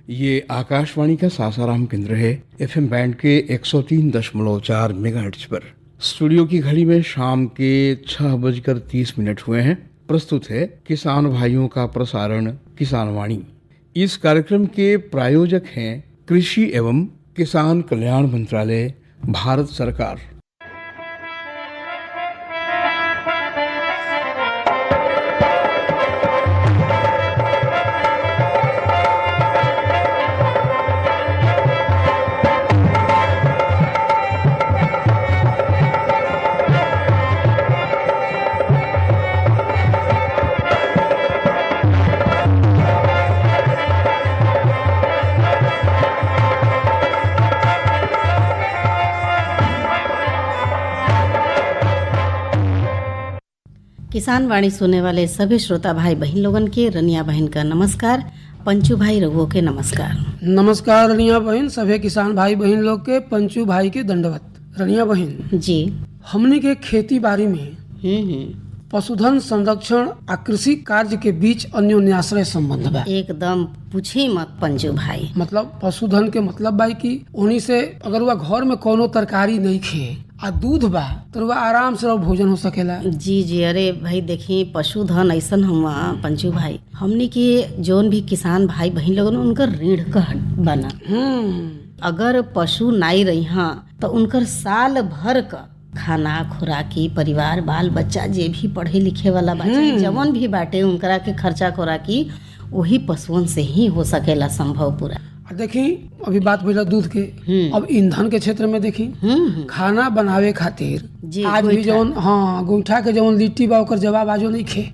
ये आकाशवाणी का सासाराम केंद्र है, एफएम बैंड के 103.4 मेगाहर्ट्ज पर। स्टूडियो की घड़ी में शाम के 6:30 हुए हैं। प्रस्तुत है किसान भाइयों का प्रसारण किसान वाणी। इस कार्यक्रम के प्रायोजक हैं कृषि एवं किसान कल्याण मंत्रालय, भारत सरकार। किसान वाणी सुनने वाले सभी श्रोता भाई बहन लोगन के रनिया बहन का नमस्कार। पंचू भाई रघुओं के नमस्कार। नमस्कार रनिया बहन, सभी किसान भाई बहन लोग के पंचू भाई के दंडवत। रनिया बहन जी, हमने के खेती बाड़ी में पशुधन संरक्षण आ कृषि कार्य के बीच अन्योन्याश्रय संबंध बा। एकदम पूछी मत पंचू भाई। मतलब पशुधन के मतलब बा कि उन्हीं से अगर वह घर में कोनो तरकारी नहीं खे आ दूध बा तो वह आराम से भोजन हो सकेला। जी जी, अरे भाई देखी पशुधन ऐसन हुआ पंचू भाई, हमने के जोन भी किसान भाई बहन लोगन उनकर रीढ़ का बना। अगर पशु नाई रही हाँ तो उनकर साल भर का खाना खुराकी, परिवार बाल बच्चा जे भी पढ़े लिखे वाला बच्चा जवन भी बाटे उनकरा के खर्चा खुराकी वही पशुओं से ही हो सकेला संभव पूरा। देखी अभी बात भइला दूध के, अब ईंधन के क्षेत्र में देखी खाना बनावे खातिर आज भी जवन गोईठा के जवन लिट्टी बा ओकर जवाब आजो नहीं खे।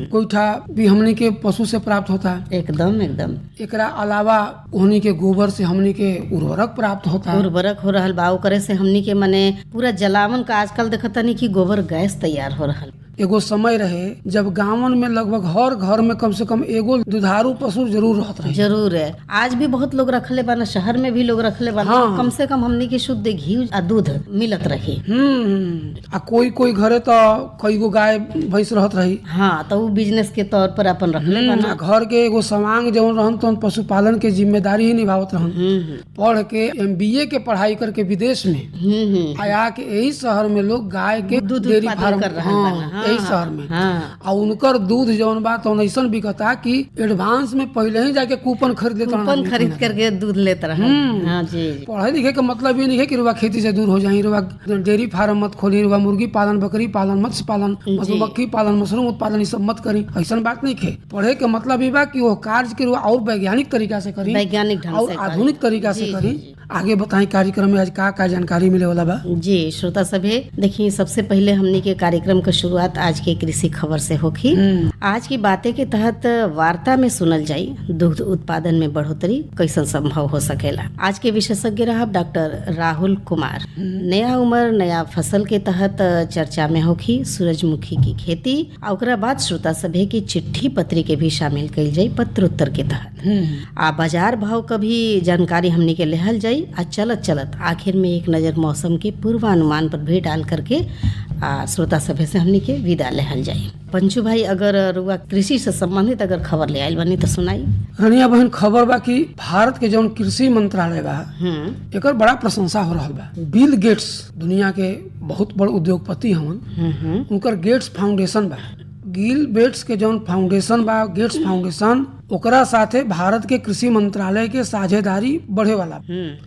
गोईठा भी हमनी के पशु से प्राप्त होता। एकदम एकदम। एकरा अलावा हमनी के गोबर से हमनी के उर्वरक प्राप्त होता। उर्वरक हो रहल बा, करे से हमनी के मने पूरा जलावन का आजकल देखता नहीं कि गोबर गैस तैयार हो रहल। एगो समय रहे जब गांवन में लगभग हर घर में कम से कम एगो दुधारू पशु जरूर रहत रहे। जरूर है, आज भी बहुत लोग रखले बाना, शहर में भी लोग रखले बाना। कम से कम हमनी के शुद्ध घी आ दूध मिलत रही। आ कोई कोई घरे तो कई गो गाय भैंस रहत रही। हाँ, तो वो बिजनेस के तौर पर अपन रखले बाना। घर के एगो समांग जवन रहन तो पशुपालन के जिम्मेदारी ही निभावत रहन। पढ़ के MBA के पढ़ाई करके विदेश में आया के यही शहर में लोग गाय के दूध डेयरी फार्म कर रहे यही शहर में। और उनकर दूध जौन बात ऐसा बिकता कि एडवांस में पहले ही जाके कूपन खरीद लेता, कूपन खरीद करके दूध लेता रहा। हाँ जी। पढ़े लिखे का मतलब ये नहीं है कि रुआ खेती से दूर हो जाए, रुआ डेयरी फार्म मत खोली, रुआ मुर्गी पालन, बकरी पालन, मत्स्य पालन, मधुमक्खी पालन, मशरूम उत्पादन, ये सब मत करी। ऐसा बात नहीं है। पढ़े के मतलब ये बा कि वो कार्य के रुआ और वैज्ञानिक तरीका से करी, वैज्ञानिक ढंग और से आधुनिक तरीका से करी। आगे बताएं कार्यक्रम में आज का जानकारी मिले वाला बा। जी श्रोता सभे, देखिए सबसे पहले हमनी के कार्यक्रम का शुरुआत आज के कृषि खबर से होगी। आज की बातें के तहत वार्ता में सुनल जाई दुग्ध उत्पादन में बढ़ोतरी कैसन संभव हो सकेला। आज के विशेषज्ञ रहा डॉक्टर राहुल कुमार। नया उम्र नया फसल के तहत चर्चा में होगी सूरजमुखी की खेती। और बाद श्रोता सभे की चिट्ठी पत्री के भी शामिल कल जाये पत्रोत्तर के तहत। आ बाजार भाव का भी जानकारी हमनी के लेहल जाये। चलत चलत आखिर में एक नजर मौसम के पूर्वानुमान पर भी डाल करके श्रोता सभे से हमनी के विदा लेहल जाए। पंचू भाई, अगर रुआ कृषि से संबंधित अगर खबर ले आयल बनी तो सुनाई। रनिया बहन, खबर बा कि भारत के जौन कृषि मंत्रालय बा एकर बड़ा प्रशंसा हो रहल बा। बिल गेट्स दुनिया के बहुत बड़ उद्योगपति हवन, उनकर गेट्स फाउंडेशन बा। गिल बेट्स के जौन फाउंडेशन बा, गेट्स फाउंडेशन, ओकरा साथे भारत के कृषि मंत्रालय के साझेदारी बढ़े वाला।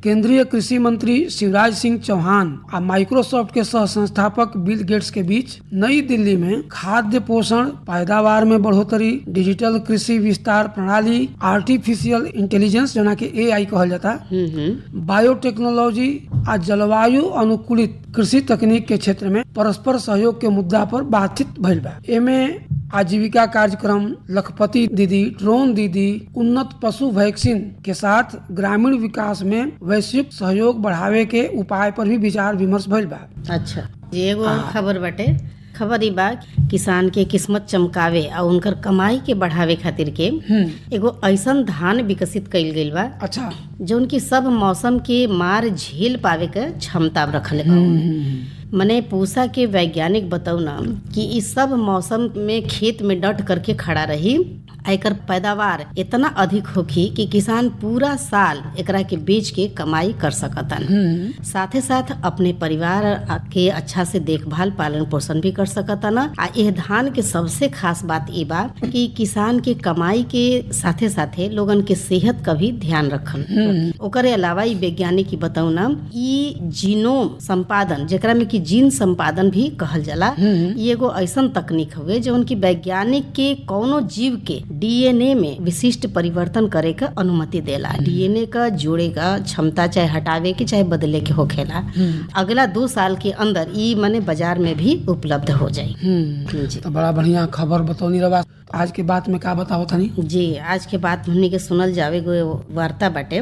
केंद्रीय कृषि मंत्री शिवराज सिंह चौहान और माइक्रोसॉफ्ट के सह संस्थापक बिल गेट्स के बीच नई दिल्ली में खाद्य पोषण, पैदावार में बढ़ोतरी, डिजिटल कृषि विस्तार प्रणाली, आर्टिफिशियल इंटेलिजेंस जना के AI कहल जाता, बायोटेक्नोलॉजी और जलवायु अनुकूलित कृषि तकनीक के क्षेत्र में परस्पर सहयोग के मुद्दा पर बातचीत भइल बा। एमे आजीविका कार्यक्रम, लखपति दीदी, ड्रोन दीदी, उन्नत पशु वैक्सीन के साथ ग्रामीण विकास में वैश्विक सहयोग बढ़ावे के उपाय पर भी विचार विमर्श भइल बा। अच्छा, एगो खबर बाटे। खबर ई बा किसान के किस्मत चमकावे और उनकर कमाई के बढ़ावे खातिर के एगो ऐसन धान विकसित कइल गइल बा। अच्छा, जो उनकी सब मौसम के मार झेल पावे के क्षमता रखले बा। मने पूसा के वैज्ञानिक बताऊ ना कि इस सब मौसम में खेत में डट करके खड़ा रही एकर पैदावार इतना अधिक होखी कि किसान पूरा साल एकरा के बेच के कमाई कर सकतन। साथे साथ अपने परिवार के अच्छा से देखभाल पालन पोषण भी कर सकतन। आ यह धान के सबसे खास बात ये बा कि किसान के कमाई के साथे साथे लोगन के सेहत का भी ध्यान रखन। ओकरे अलावा ई वैज्ञानिक की बताऊ ना, ई जीनोम संपादन जेकरा में कि जीन संपादन भी कहल जाला, ये एगो ऐसन तकनीक हुए जो उनकी वैज्ञानिक के कौनो जीव के डीएनए में विशिष्ट परिवर्तन करे का अनुमति देला। डीएनए का जोड़े का क्षमता चाहे हटावे के चाहे बदले के होखेला। अगला 2 साल के अंदर ई माने बाजार में भी उपलब्ध हो जाये। जी तो बड़ा बढ़िया खबर बतौनी रवा। आज के बात में का बताओ तनी? जी आज के बात हमनी के सुनल जावे गो वार्ता बाटे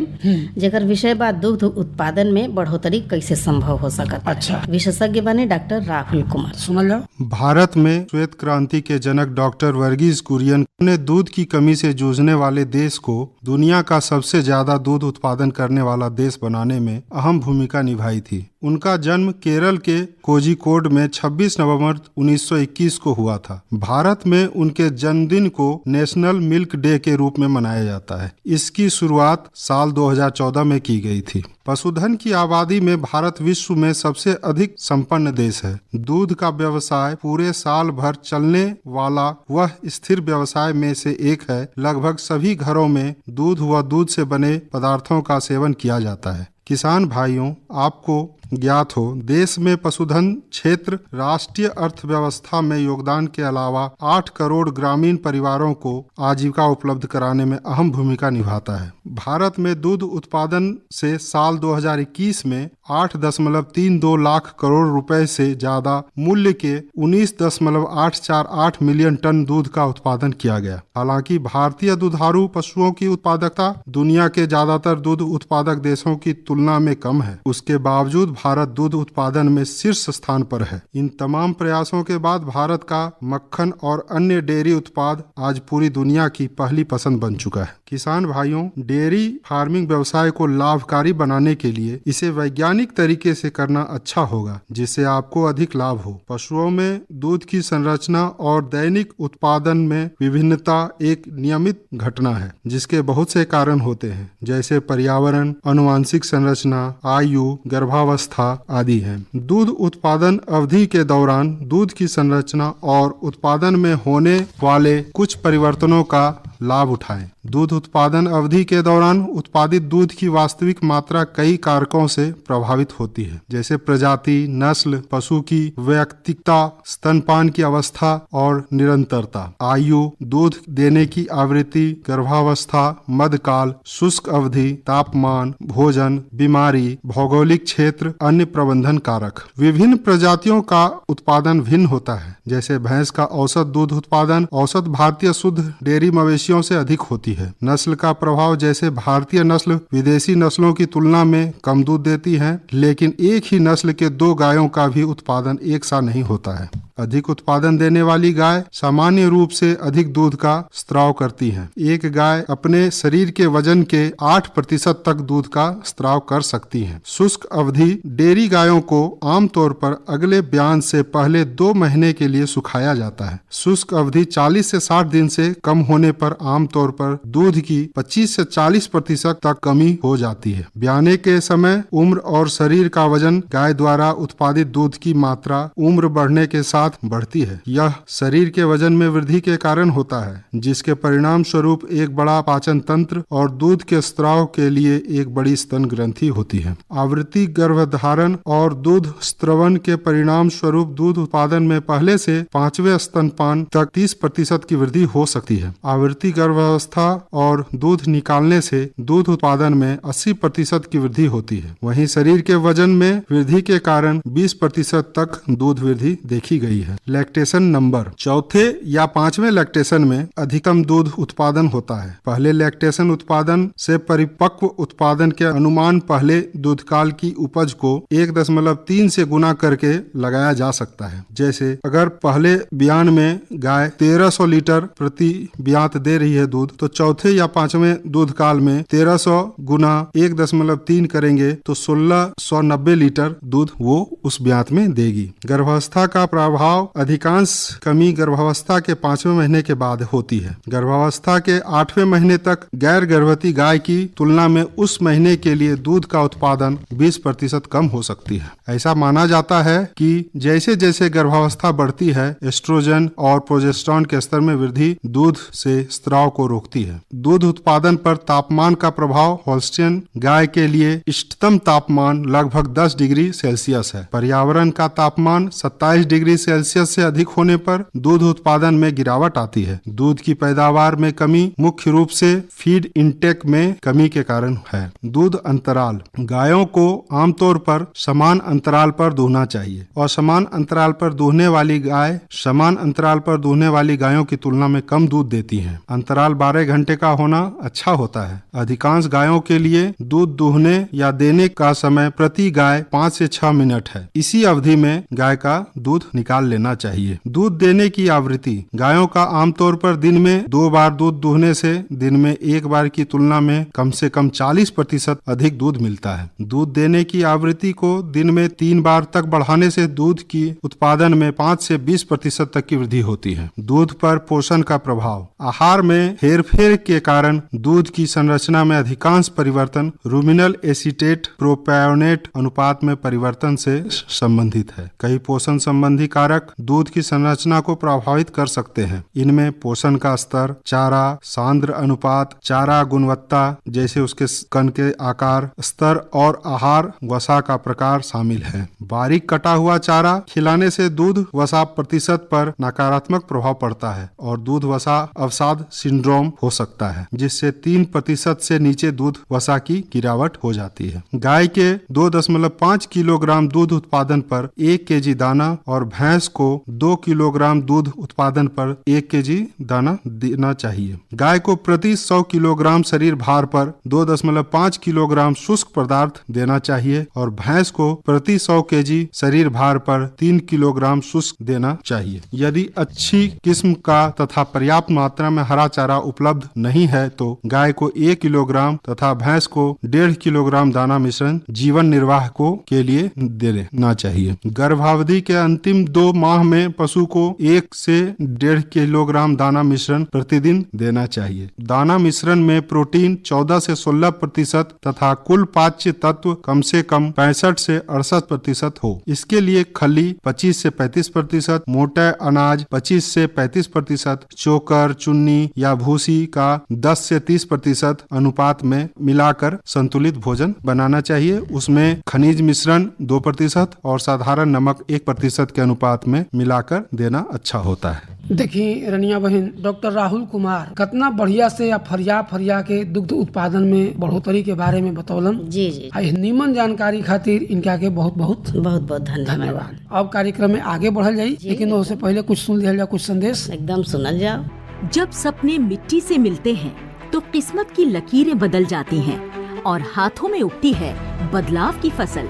जेकर विषय बा दुग्ध उत्पादन में बढ़ोतरी कैसे संभव हो सकता। अच्छा, विशेषज्ञ बने डॉक्टर राहुल कुमार। सुनल जाओ। भारत में श्वेत क्रांति के जनक डॉक्टर वर्गीज कुरियन ने दूध की कमी से जूझने वाले देश को दुनिया का सबसे ज्यादा दूध उत्पादन करने वाला देश बनाने में अहम भूमिका निभाई थी। उनका जन्म केरल के कोझिकोड में 26 नवंबर 1921 को हुआ था। भारत में उनके जन्मदिन को नेशनल मिल्क डे के रूप में मनाया जाता है। इसकी शुरुआत साल 2014 में की गई थी। पशुधन की आबादी में भारत विश्व में सबसे अधिक संपन्न देश है। दूध का व्यवसाय पूरे साल भर चलने वाला वह स्थिर व्यवसाय में से एक है। लगभग सभी घरों में दूध व दूध से बने पदार्थों का सेवन किया जाता है। किसान भाइयों, आपको ज्ञात हो, देश में पशुधन क्षेत्र राष्ट्रीय अर्थव्यवस्था में योगदान के अलावा 8 करोड़ ग्रामीण परिवारों को आजीविका उपलब्ध कराने में अहम भूमिका निभाता है। भारत में दूध उत्पादन से साल 2021 में 8.32 लाख करोड़ रुपए से ज्यादा मूल्य के 19.848 मिलियन टन दूध का उत्पादन किया गया। हालांकि भारतीय दुधारू पशुओं की उत्पादकता दुनिया के ज्यादातर दूध उत्पादक देशों की तुलना में कम है। उसके बावजूद भारत दूध उत्पादन में शीर्ष स्थान पर है। इन तमाम प्रयासों के बाद भारत का मक्खन और अन्य डेयरी उत्पाद आज पूरी दुनिया की पहली पसंद बन चुका है। किसान भाइयों, डेयरी फार्मिंग व्यवसाय को लाभकारी बनाने के लिए इसे वैज्ञानिक तरीके से करना अच्छा होगा, जिससे आपको अधिक लाभ हो। पशुओं में दूध की संरचना और दैनिक उत्पादन में विभिन्नता एक नियमित घटना है, जिसके बहुत से कारण होते हैं, जैसे पर्यावरण, आनुवंशिक संरचना, आयु, गर्भावस्था आदि हैं। दूध उत्पादन अवधि के दौरान दूध की संरचना और उत्पादन में होने वाले कुछ परिवर्तनों का लाभ उठाएं। दूध उत्पादन अवधि के दौरान उत्पादित दूध की वास्तविक मात्रा कई कारकों से प्रभावित होती है, जैसे प्रजाति, नस्ल, पशु की व्यक्तिगतता, स्तनपान की अवस्था और निरंतरता, आयु, दूध देने की आवृत्ति, गर्भावस्था, मध्यकाल, शुष्क अवधि, तापमान, भोजन, बीमारी, भौगोलिक क्षेत्र, अन्य प्रबंधन कारक। विभिन्न प्रजातियों का उत्पादन भिन्न होता है, जैसे भैंस का औसत दूध उत्पादन औसत भारतीय शुद्ध डेयरी मवेशियों से अधिक होती है। नस्ल का प्रभाव, जैसे भारतीय नस्ल विदेशी नस्लों की तुलना में कम दूध देती है, लेकिन एक ही नस्ल के 2 गायों का भी उत्पादन एक सा नहीं होता है। अधिक उत्पादन देने वाली गाय सामान्य रूप से अधिक दूध का स्त्राव करती है। एक गाय अपने शरीर के वजन के 8% तक दूध का स्त्राव कर सकती है। शुष्क अवधि डेयरी गायों को आमतौर पर अगले ब्यान से पहले 2 महीने के लिए सुखाया जाता है। शुष्क अवधि 40 से 60 दिन से कम होने पर आमतौर पर दूध की 25 से 40% तक कमी हो जाती है। ब्याने के समय उम्र और शरीर का वजन गाय द्वारा उत्पादित दूध की मात्रा उम्र बढ़ने के साथ बढ़ती है। यह शरीर के वजन में वृद्धि के कारण होता है, जिसके परिणाम स्वरूप एक बड़ा पाचन तंत्र और दूध के स्त्राव के लिए एक बड़ी स्तन ग्रंथि होती है। आवृत्ति गर्भधारण और दूध स्त्रवण के परिणाम स्वरूप दूध उत्पादन में पहले से 5वें स्तनपान तक 30% की वृद्धि हो सकती है। आवृत्ति गर्भावस्था और दूध निकालने से दूध उत्पादन में 80% की वृद्धि होती है। वहीं शरीर के वजन में वृद्धि के कारण 20% तक दूध वृद्धि देखी गई है। लैक्टेशन नंबर, चौथे या 5वें लैक्टेशन में अधिकतम दूध उत्पादन होता है। पहले लैक्टेशन उत्पादन से परिपक्व उत्पादन के अनुमान पहले दूधकाल की उपज को 1.3 से गुना करके लगाया जा सकता है। जैसे अगर पहले ब्यान में गाय 1300 लीटर प्रति ब्यात दे रही है दूध, तो चौथे या पांचवें दूध काल में 1300 गुना 1.3 करेंगे तो 1690 लीटर दूध वो उस ब्यात में देगी। गर्भावस्था का प्रभाव अधिकांश कमी गर्भावस्था के 5वें महीने के बाद होती है। गर्भावस्था के 8वें महीने तक गैर गर्भवती गाय की तुलना में उस महीने के लिए दूध का उत्पादन 20% कम हो सकती है। ऐसा माना जाता है कि जैसे जैसे गर्भावस्था बढ़ती है, एस्ट्रोजन और प्रोजेस्टेरॉन के स्तर में वृद्धि दूध से स्त्राव को रोकती है। दूध उत्पादन पर तापमान का प्रभाव होल्स्टीन गाय के लिए इष्टतम तापमान लगभग 10 डिग्री सेल्सियस है। पर्यावरण का तापमान 27 डिग्री सेल्सियस से अधिक होने पर दूध उत्पादन में गिरावट आती है। दूध की पैदावार में कमी मुख्य रूप से फीड इंटेक में कमी के कारण है। दूध अंतराल, गायों को आमतौर पर समान अंतराल पर दूहना चाहिए और समान अंतराल पर दूहने वाली गाय समान अंतराल पर दूहने वाली गायों की तुलना में कम दूध देती हैं। अंतराल 12 घंटे का होना अच्छा होता है। अधिकांश गायों के लिए दूध दूहने या देने का समय प्रति गाय 5 से 6 मिनट है। इसी अवधि में गाय का दूध निकाल लेना चाहिए। दूध देने की आवृत्ति, गायों का आमतौर पर दिन में 2 बार दूध दूहने से दिन में 1 बार की तुलना में कम से कम 40% अधिक दूध मिलता है। दूध देने की आवृत्ति को दिन में 3 बार तक बढ़ाने से दूध की उत्पादन में 5 से 20% तक की वृद्धि होती है। दूध पर पोषण का प्रभाव, आहार में हेरफेर के कारण दूध की संरचना में अधिकांश परिवर्तन रूमिनल एसीटेट प्रोपायोनेट अनुपात में परिवर्तन से संबंधित है। कई पोषण संबंधी कारक दूध की संरचना को प्रभावित कर सकते हैं। इनमें पोषण का स्तर, चारा सांद्र अनुपात, चारा गुणवत्ता जैसे उसके कण के आकार, स्तर और आहार वसा का प्रकार शामिल है। बारीक कटा हुआ चारा खिलाने से दूध वसा प्रतिशत पर नकारात्मक प्रभाव पड़ता है और दूध वसा अवसाद सिंड्रोम हो सकता है, जिससे 3% से नीचे दूध वसा की गिरावट हो जाती है। गाय के 2.5 किलोग्राम दूध उत्पादन पर 1 केजी दाना और भैंस को 2 किलोग्राम दूध उत्पादन पर 1 केजी दाना देना चाहिए। गाय को प्रति 100 किलोग्राम शरीर भार पर 2.5 किलोग्राम शुष्क पदार्थ देना चाहिए और भैंस को प्रति 100 केजी शरीर भार पर 3 किलोग्राम शुष्क देना चाहिए। यदि अच्छी किस्म का तथा पर्याप्त मात्रा में हरा चारा उपलब्ध नहीं है तो गाय को 1 किलोग्राम तथा भैंस को 1.5 किलोग्राम दाना मिश्रण जीवन निर्वाह को के लिए देना चाहिए। गर्भावधि के अंतिम 2 माह में पशु को 1 से 1.5 किलोग्राम दाना मिश्रण प्रतिदिन देना चाहिए। दाना मिश्रण में प्रोटीन 14 से 16% तथा कुल पाच्य तत्व कम से कम 65 से 68% हो। इसके लिए खली 25 से 35%, मोटा अनाज 25 से 35%, चोकर, चुन्नी या भूसी का 10 से 30% अनुपात में मिलाकर संतुलित भोजन बनाना चाहिए। उसमें खनिज मिश्रण 2% और साधारण नमक 1% के अनुपात में मिलाकर देना अच्छा होता है। देखिए रनिया बहन, डॉक्टर राहुल कुमार कितना बढ़िया से या फरिया के दुग्ध उत्पादन में बढ़ोतरी के बारे में बतौलन। जी जी, नीमन जानकारी खातिर इनका के बहुत बहुत धन्यवाद। अब कार्यक्रम में आगे बढ़ल जाई, लेकिन उससे पहले कुछ सुन लिया जाए, कुछ संदेश एकदम सुनल जाओ। जब सपने मिट्टी से मिलते हैं तो किस्मत की लकीरें बदल जाती हैं और हाथों में उगती है बदलाव की फसल।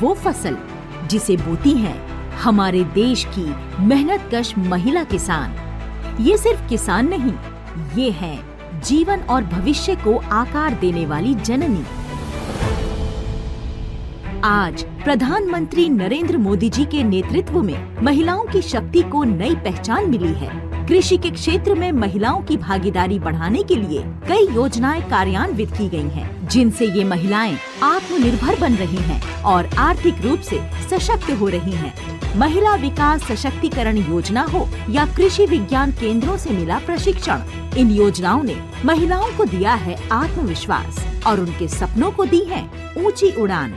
वो फसल जिसे बोती है हमारे देश की मेहनतकश महिला किसान। ये सिर्फ किसान नहीं, ये है जीवन और भविष्य को आकार देने वाली जननी। आज प्रधानमंत्री नरेंद्र मोदी जी के नेतृत्व में महिलाओं की शक्ति को नई पहचान मिली है। कृषि के क्षेत्र में महिलाओं की भागीदारी बढ़ाने के लिए कई योजनाएं कार्यान्वित की गई हैं, जिनसे ये महिलाएं आत्मनिर्भर बन रही हैं और आर्थिक रूप से सशक्त हो रही हैं। महिला विकास सशक्तिकरण योजना हो या कृषि विज्ञान केंद्रों से मिला प्रशिक्षण, इन योजनाओं ने महिलाओं को दिया है आत्मविश्वास और उनके सपनों को दी है ऊंची उड़ान।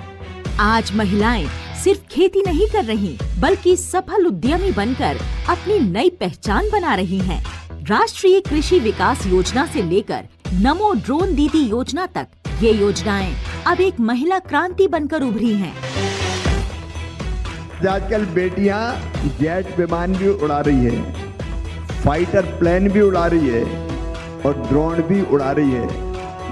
आज महिलाएं सिर्फ खेती नहीं कर रही, बल्कि सफल उद्यमी बनकर अपनी नई पहचान बना रही हैं। राष्ट्रीय कृषि विकास योजना से लेकर नमो ड्रोन दीदी योजना तक, ये योजनाएं अब एक महिला क्रांति बनकर उभरी हैं। आजकल बेटियां जेट विमान भी उड़ा रही है, फाइटर प्लेन भी उड़ा रही है और ड्रोन भी उड़ा रही है।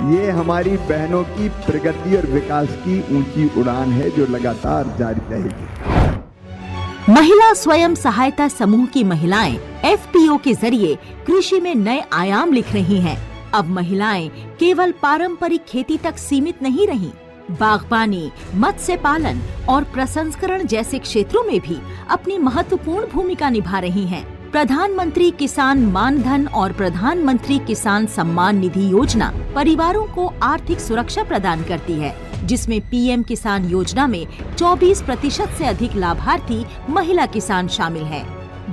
ये हमारी बहनों की प्रगति और विकास की ऊंची उड़ान है जो लगातार जारी रहेगी। महिला स्वयं सहायता समूह की महिलाएं FPO के जरिए कृषि में नए आयाम लिख रही हैं। अब महिलाएं केवल पारंपरिक खेती तक सीमित नहीं रहीं, बागबानी, मत्स्य पालन और प्रसंस्करण जैसे क्षेत्रों में भी अपनी महत्वपूर्ण भूमिका निभा रही हैं। प्रधानमंत्री किसान मानधन और प्रधानमंत्री किसान सम्मान निधि योजना परिवारों को आर्थिक सुरक्षा प्रदान करती है, जिसमें PM किसान योजना में 24% से अधिक लाभार्थी महिला किसान शामिल हैं।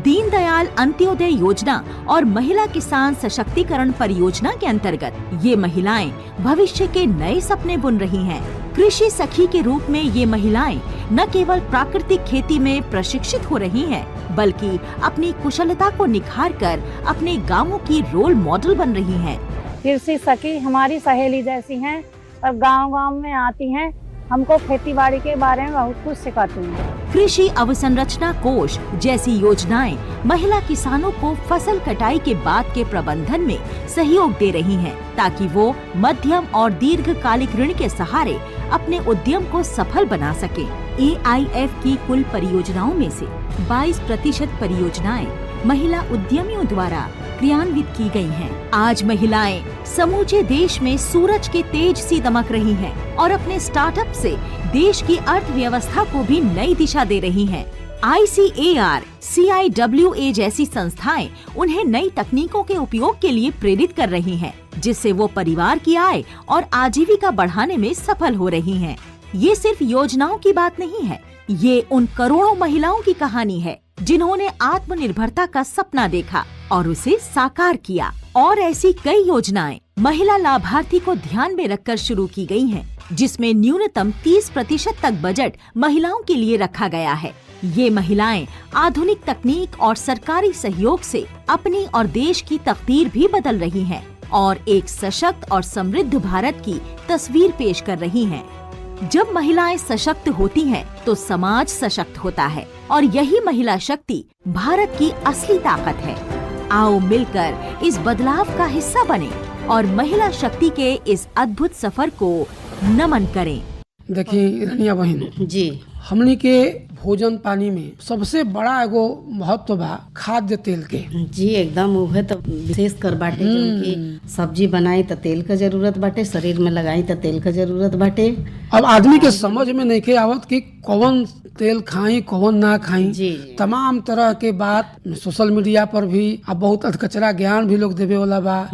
दीनदयाल अंत्योदय योजना और महिला किसान सशक्तिकरण परियोजना के अंतर्गत ये महिलाएं भविष्य के नए सपने बुन रही हैं। कृषि सखी के रूप में ये महिलाएं न केवल प्राकृतिक खेती में प्रशिक्षित हो रही हैं, बल्कि अपनी कुशलता को निखार कर अपने गांवों की रोल मॉडल बन रही हैं। कृषि सखी हमारी सहेली जैसी हैं और गांव-गांव में आती हैं, हमको खेती बाड़ी के बारे में बहुत कुछ सिखाती हैं। कृषि अवसंरचना कोष जैसी योजनाएं महिला किसानों को फसल कटाई के बाद के प्रबंधन में सहयोग दे रही हैं, ताकि वो मध्यम और दीर्घकालिक ऋण के सहारे अपने उद्यम को सफल बना सके। AIF की कुल परियोजनाओं में से 22% परियोजनाएं महिला उद्यमियों द्वारा क्रियान्वित की गई हैं। आज महिलाएं समूचे देश में सूरज के तेज सी दमक रही हैं और अपने स्टार्टअप से देश की अर्थव्यवस्था को भी नई दिशा दे रही हैं। ICAR, CIWA जैसी संस्थाएं उन्हें नई तकनीकों के उपयोग के लिए प्रेरित कर रही हैं, जिससे वो परिवार की आय और आजीविका बढ़ाने में सफल हो रही हैं। ये सिर्फ योजनाओं की बात नहीं है, ये उन करोड़ों महिलाओं की कहानी है जिन्होंने आत्मनिर्भरता का सपना देखा और उसे साकार किया। और ऐसी कई योजनाएं महिला लाभार्थी को ध्यान में रखकर शुरू की गई हैं, जिसमें न्यूनतम 30% तक बजट महिलाओं के लिए रखा गया है। ये महिलाएं आधुनिक तकनीक और सरकारी सहयोग से अपनी और देश की तकदीर भी बदल रही हैं और एक सशक्त और समृद्ध भारत की तस्वीर पेश कर रही हैं। जब महिलाएं सशक्त होती हैं, तो समाज सशक्त होता है और यही महिला शक्ति भारत की असली ताकत है। आओ मिलकर इस बदलाव का हिस्सा बने और महिला शक्ति के इस अद्भुत सफर को नमन करें। देखिए रनिया बहन जी, हमनी के भोजन पानी में सबसे बड़ा एगो महत्व बा खाद्य तेल के। जी एकदम उहे तो विशेष कर बाटे, क्योंकि सब्जी बनाई तो तेल का जरूरत बाटे, शरीर में लगाई तो तेल का जरूरत बाटे। अब आदमी के समझ में नहीं के आवत कि कौन तेल खाई कौन ना खाई। जी। तमाम तरह के बात सोशल मीडिया पर भी अब बहुत अधकचरा ज्ञान भी लोग देवे वाला बा,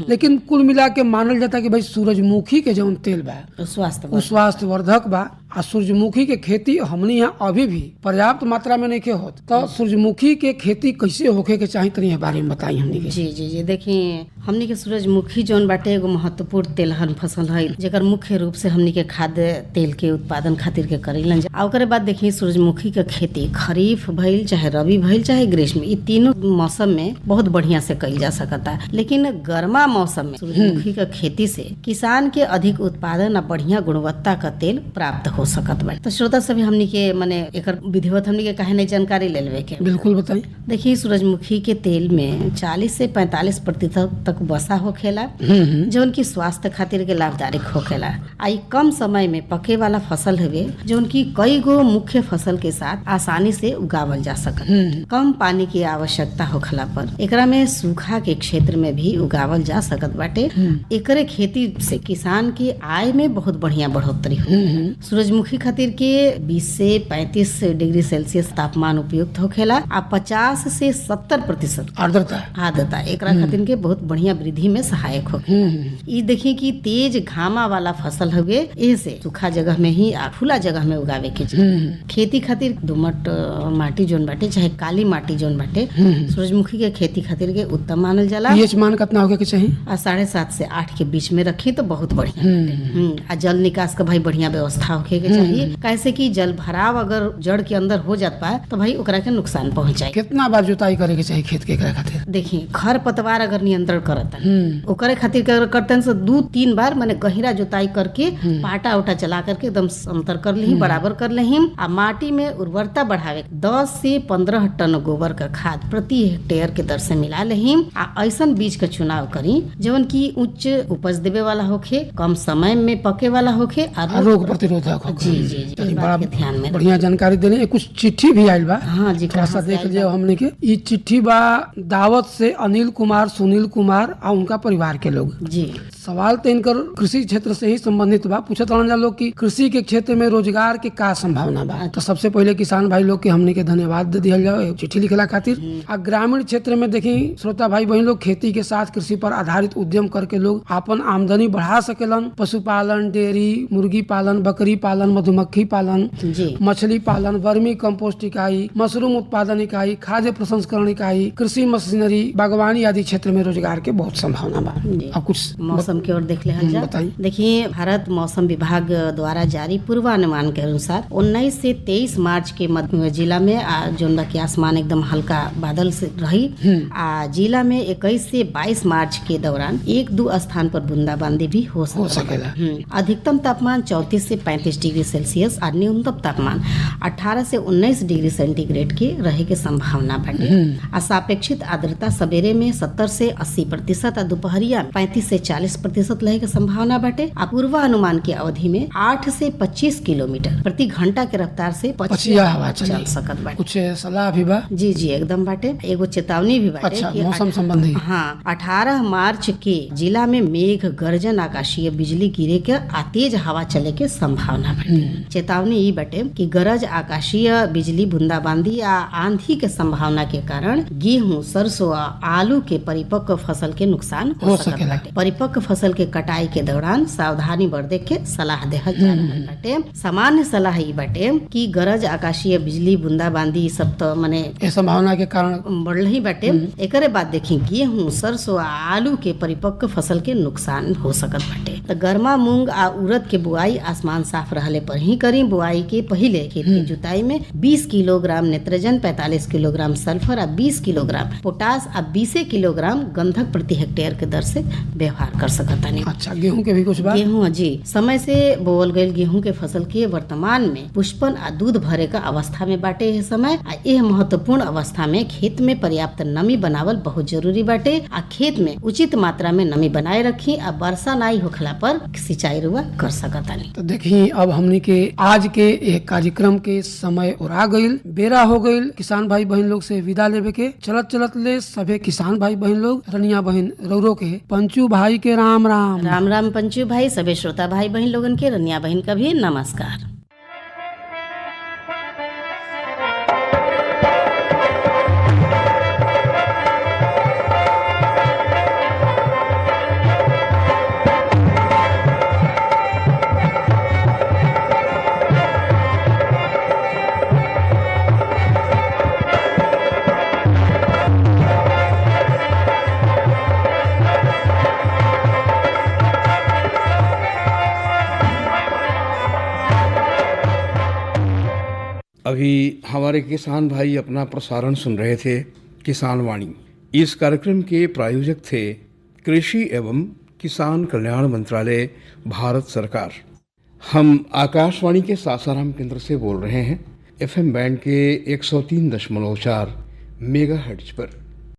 लेकिन कुल मिला के मानल जाता कि भाई सूरजमुखी के जौन तेल बा स्वास्थ्य उ स्वास्थ्यवर्धक बा। आ सूरजमुखी के खेती हमनी यहाँ अभी भी पर्याप्त मात्रा में नहीं के होत, तो सूरजमुखी के खेती कैसे होखे के चाही तनी बारे में बताई हमनी के। जी जी जी, देखिए हमनी के सूरजमुखी जौन बाटे एगो महत्वपूर्ण तेलहन फसल है, जेकर मुख्य रूप से हमनी के खाद्य तेल के उत्पादन खातिर के करेलन। आ ओकरे बाद देखिए सूरजमुखी के खेती खरीफ भइल चाहे रबी भइल चाहे ग्रीष्म, ये तीनों मौसम में बहुत बढ़िया से कइल जा सकता। लेकिन गर्मा मौसम में सूरजमुखी के खेती से किसान के अधिक उत्पादन और बढ़िया गुणवत्ता का तेल प्राप्त हो सकत बा। तो श्रोता सभी हमनी के मने एकर विधिवत हमनी के काहे नहीं जानकारी ले लेवे के। बिल्कुल बताई। देखिए सूरजमुखी के तेल में 40 से 45% तक वसा होखेला, जो उनकी स्वास्थ्य खातिर के लाभदायक होखेला। आई कम समय में पके वाला फसल हवे, जो उनकी कई गो मुख्य फसल के साथ आसानी से उगावल जा सकत। कम पानी की आवश्यकता होखला पर एकरा में सूखा के क्षेत्र में भी उगावल जा सकत बाटे। एकरे खेती से किसान की आय में बहुत बढ़िया बढ़ोतरी हो। सूरजमुखी खातिर के 20 से 35 डिग्री सेल्सियस तापमान उपयुक्त होखेला आ 50 से 70% आर्द्रता एकरा खातिर के बहुत बढ़िया वृद्धि में सहायक होखे। ई देखिए कि तेज घामा वाला फसल हवे, ऐसे सूखा जगह में ही आ खुला जगह में उगावे के चाहिए। खेती खातिर दोमट माटी जोन बाटे चाहे काली माटी जोन बाटे सूरजमुखी के खेती खातिर के उत्तम मानल जाला। पीएच मान कितना होके के चाहिए? 7.5 से 8 के बीच में रखी तो बहुत बढ़िया। आ जल निकास का भाई बढ़िया व्यवस्था होके के चाहिए, कैसे कि जल भराव अगर जड़ के अंदर हो जाता है तो भाई ओकरा के नुकसान पहुंचाए। कितना बार जुताई करे के चाहिए खेत के एकरा खातिर? देखिए खर पतवार अगर नियंत्रण करता ओकरे खातिर करते से 2-3 बार माने गहिरा जोताई करके पाटा उटा चला करके एकदम अंतर कर ली बराबर कर ली आ माटी में उर्वरता बढ़ावे 10 से 15 टन गोबर का खाद प्रति हेक्टेयर के दर से मिला लेही आ ऐसन बीज का चुनाव करी जवन की उच्च उपज देवे वाला होखे, कम समय में पके वाला होखे और रोग प्रतिरोधक होखे। जी जी जी ई बात के ध्यान में बढ़िया जानकारी देने। कुछ चिट्ठी भी आयल बा, हाँ जी, थोड़ा सा देख लियो हमने के। ई चिट्ठी बा दावत से अनिल कुमार, सुनील कुमार और उनका परिवार के लोग। जी सवाल तो इनकर कृषि क्षेत्र से ही संबंधित बा। पूछत रहन लोग कि कृषि के क्षेत्र में रोजगार के का संभावना बा। तो सबसे पहले किसान भाई लोग के हमने के धन्यवाद दे दिया जाओ चिट्ठी लिखला खातिर। आ ग्रामीण क्षेत्र में देखी श्रोता भाई बहन लोग खेती के साथ कृषि पर आधारित उद्यम करके लोग अपन आमदनी बढ़ा सकेलन। पशुपालन, डेयरी, मुर्गी पालन, बकरी पालन, मधुमक्खी पालन, मछली पालन, वर्मी कंपोस्ट इकाई, मशरूम उत्पादन इकाई, खाद्य प्रसंस्करण इकाई, कृषि मशीनरी, बागवानी आदि क्षेत्र में रोजगार के बहुत संभावना बा। अब कुछ मौसम की ओर देख ले बताइए। देखिए, भारत मौसम विभाग द्वारा जारी पूर्वानुमान के अनुसार 19 से 23 मार्च के मध्य जिला में जोन बा के आसमान एकदम हल्का बादल से रही। जिला में 21 से 22 मार्च के दौरान 1-2 स्थान पर बूंदाबांदी भी हो सकेला। अधिकतम तापमान 34 से 35 डिग्री सेल्सियस और न्यूनतम तापमान 18 से 19 डिग्री सेंटीग्रेड के रहे के संभावना बाटे। सापेक्षित आर्द्रता सवेरे में 70 से 80% और दोपहरिया 35 से 40% रहे के संभावना बाटे। पूर्वानुमान की अवधि में 8 से 25 किलोमीटर प्रति घंटा के रफ्तार से पछिया हवा चल सकत बाटे। कुछ सलाह भी बा? जी जी एकदम बाटे। एगो चेतावनी भी बाटे। अच्छा, मौसम संबंधी। हाँ, 18 मार्च के जिला में मेघ गर्जन, आकाशीय बिजली गिरे के तेज हवा चले के संभावना बाटे। चेतावनी ई बाटे कि गरज, आकाशीय बिजली, बूंदाबांदी या आंधी के संभावना के कारण गेहूं, सरसों, आलू के परिपक्व फसल के नुकसान हो सकता बाटे। परिपक्व फसल के कटाई के दौरान सावधानी बरते के सलाह देहल जा रहल बाटे। सामान्य सलाह ई बाटे कि गरज, आकाशीय बिजली, बूंदाबांदी सब तो माने संभावना के कारण बढ़ल ही बाटे। एकरे बाद देखी गेहूं, सरसों, आलू के परिपक्व फसल के नुकसान हो सकत बाटे। तो गर्मा मूंग आ उड़द के बुआई आसमान साफ रहले पर ही करी। बुआई के पहले खेत की जुताई में 20 किलोग्राम नेत्रजन, 45 किलोग्राम सल्फर और 20 किलोग्राम पोटास और 20 किलोग्राम गंधक प्रति हेक्टेयर के दर से व्यवहार कर सकता नहीं। अच्छा, गेहूं के भी कुछ बात? गेहूं जी, समय से बोल गए गेहूं के फसल के वर्तमान में पुष्पन आ दूध भरे का अवस्था में बाटे। यह समय यह महत्वपूर्ण अवस्था में खेत में पर्याप्त नमी बनावल बहुत जरूरी बाटे। आ खेत में उचित मात्रा में नमी बनाए रखी। आ वर्षा नाई होखला पर सिंचाई रुआ कर सकता नहीं। तो देखिए, अब हमने के आज के एक कार्यक्रम के समय और आ गईल, बेरा हो गईल किसान भाई बहन लोग से विदा लेवे के। चलत चलत ले सभे किसान भाई बहन लोग, रनिया बहन रौरो के, पंचू भाई के राम राम। राम राम पंचू भाई, सभे श्रोता भाई बहन लोगन के, रनिया बहन का भी नमस्कार। अभी हमारे किसान भाई अपना प्रसारण सुन रहे थे किसान वाणी। इस कार्यक्रम के प्रायोजक थे कृषि एवं किसान कल्याण मंत्रालय, भारत सरकार। हम आकाशवाणी के सासाराम केंद्र से बोल रहे हैं, FM बैंड के 103.4 मेगाहर्ट्ज पर।